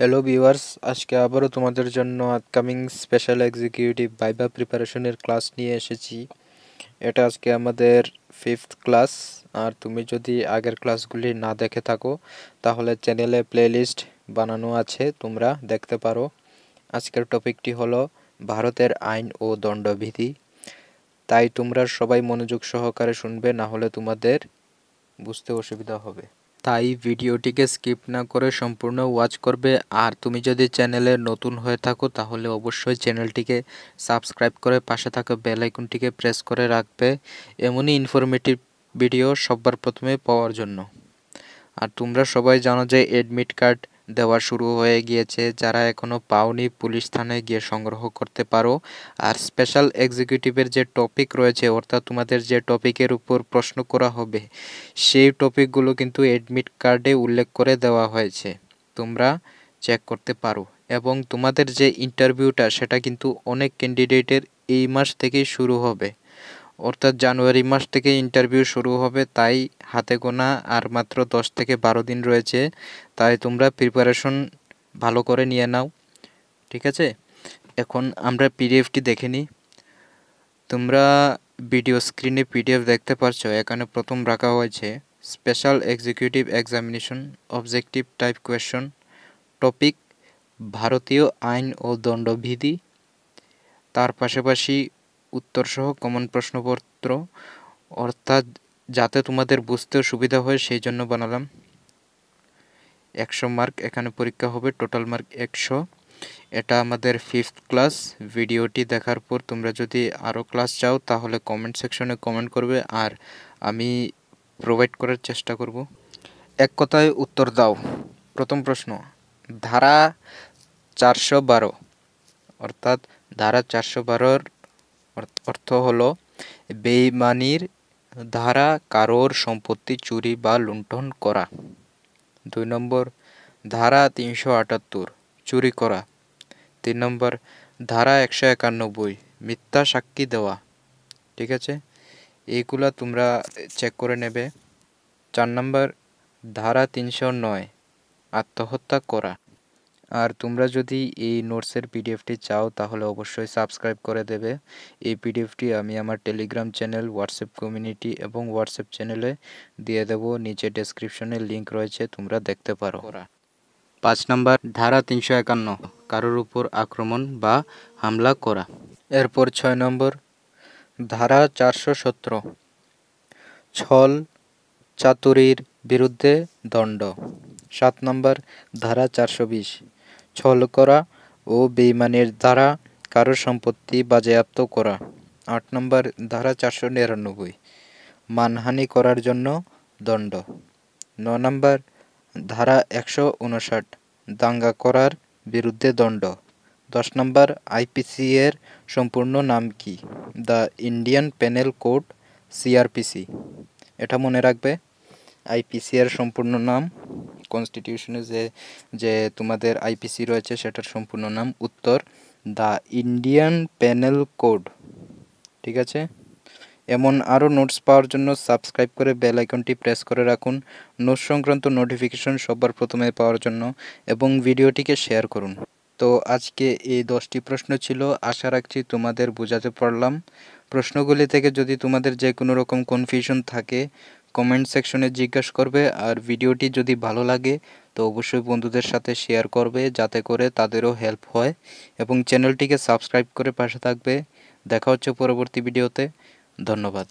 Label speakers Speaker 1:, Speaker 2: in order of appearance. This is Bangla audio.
Speaker 1: হ্যালো ভিউয়ার্স, আজকে আবারও তোমাদের জন্য আপকামিং স্পেশাল এক্সিকিউটিভ ভাইভা প্রিপারেশনের ক্লাস নিয়ে এসেছি। এটা আজকে আমাদের 5th ক্লাস। আর তুমি যদি আগের ক্লাসগুলি না দেখে থাকো তাহলে চ্যানেলে প্লেলিস্ট বানানো আছে, তোমরা দেখতে পারো। আজকের টপিকটি হলো ভারতের আইন ও দণ্ডবিধি। তাই তোমরা সবাই মনোযোগ সহকারে শুনবে, না হলে তোমাদের বুঝতে অসুবিধা হবে। তাই ভিডিওটিকে স্কিপ না করে সম্পূর্ণ ওয়াচ করবে। আর তুমি যদি চ্যানেলে নতুন হয়ে থাকো তাহলে অবশ্যই চ্যানেলটিকে সাবস্ক্রাইব করে পাশে থাকা বেল আইকনটিকে প্রেস করে রাখবে, এমনই ইনফরমেটিভ ভিডিও সবার প্রথমে পাওয়ার জন্য। আর তোমরা সবাই জানো যে এডমিট কার্ড দেওয়া শুরু হয়ে গিয়েছে, যারা এখনও পাওনি পুলিশ থানায় গিয়ে সংগ্রহ করতে পারো। আর স্পেশাল এক্সিকিউটিভের যে টপিক রয়েছে, অর্থাৎ তোমাদের যে টপিকের উপর প্রশ্ন করা হবে সেই টপিকগুলো কিন্তু এডমিট কার্ডে উল্লেখ করে দেওয়া হয়েছে, তোমরা চেক করতে পারো। এবং তোমাদের যে ইন্টারভিউটা সেটা কিন্তু অনেক ক্যান্ডিডেটের এই মাস থেকেই শুরু হবে, অর্থাৎ জানুয়ারি মাস থেকে ইন্টারভিউ শুরু হবে। তাই হাতে গোনা আর মাত্র 10 থেকে 12 দিন রয়েছে, তাই তোমরা প্রিপারেশন ভালো করে নিয়ে নাও, ঠিক আছে? এখন আমরা পিডিএফটি দেখে নিই। তোমরা ভিডিও স্ক্রিনে পিডিএফ দেখতে পারছো। এখানে প্রথম রাখা হয়েছে special executive examination objective type question, topic ভারতীয় আইন ও দণ্ডবিধি, তার পাশাপাশি উত্তরসহ কমন প্রশ্নপত্র, অর্থাৎ যাতে তোমাদের বুঝতেও সুবিধা হয় সেই জন্য বানালাম। 100 মার্ক এখানে পরীক্ষা হবে, টোটাল মার্ক 100। এটা আমাদের 5th ক্লাস। ভিডিওটি দেখার পর তোমরা যদি আরও ক্লাস চাও তাহলে কমেন্ট সেকশনে কমেন্ট করবে, আর আমি প্রোভাইড করার চেষ্টা করব। এক কথায় উত্তর দাও। প্রথম প্রশ্ন, ধারা 412, অর্থাৎ ধারা 412-র অর্থ হলো বেইমানির দ্বারা কারোর সম্পত্তি চুরি বা লুণ্ঠন করা। 2 নম্বর, ধারা 378, চুরি করা। 3 নম্বর, ধারা 191, মিথ্যা সাক্ষী দেওয়া। ঠিক আছে, এইগুলা তোমরা চেক করে নেবে। 4 নম্বর, ধারা 309, আত্মহত্যা করা। আর তোমরা যদি এই নোটসের পিডিএফটি চাও তাহলে অবশ্যই সাবস্ক্রাইব করে দেবে। এই পিডিএফটি আমি আমার টেলিগ্রাম চ্যানেল, হোয়াটসঅ্যাপ কমিউনিটি এবং হোয়াটসঅ্যাপ চ্যানেলে দিয়ে দেব, নিচে ডেসক্রিপশনে লিঙ্ক রয়েছে, তোমরা দেখতে পারো। 5 নম্বর, ধারা 351, কারোর উপর আক্রমণ বা হামলা করা। এরপর 6 নম্বর, ধারা 417, ছল চাতুরির বিরুদ্ধে দণ্ড। 7 নম্বর, ধারা 420, ছল করা ও বেইমানির দ্বারা কারোর সম্পত্তি বাজেয়াপ্ত করা। 8 নম্বর, ধারা 499, মানহানি করার জন্য দণ্ড। 9 নম্বর, ধারা 159, দাঙ্গা করার বিরুদ্ধে দণ্ড। 10 নম্বর, আইপিসি এর সম্পূর্ণ নাম কি? The Indian penal code, CrPC. এটা মনে রাখবে, আইপিসি এর সম্পূর্ণ নাম, কনস্টিটিউশনে যে তোমাদের আইপিসি রয়েছে সেটার সম্পূর্ণ নাম। উত্তর, দ্য ইন্ডিয়ান পেনাল কোড। ঠিক আছে, এমন আরও নোটস পাওয়ার জন্য সাবস্ক্রাইব করে বেল আইকনটি প্রেস করে রাখুন নোটস সংক্রান্ত নোটিফিকেশন সবার প্রথমে পাওয়ার জন্য, এবং ভিডিওটিকে শেয়ার করুন। তো আজকে এই 10টি প্রশ্ন ছিল, আশা রাখছি তোমাদের বোঝাতে পারলাম। প্রশ্নগুলি থেকে যদি তোমাদের যে কোনো রকম কনফিউশন থাকে কমেন্ট সেকশনে জিজ্ঞাসা করবে। আর ভিডিওটি যদি ভালো লাগে তো অবশ্যই বন্ধুদের সাথে শেয়ার করবে, যাতে করে তাদেরও হেল্প হয়, এবং চ্যানেলটিকে সাবস্ক্রাইব করে পাশে থাকবে। দেখা হচ্ছে পরবর্তী ভিডিওতে। ধন্যবাদ।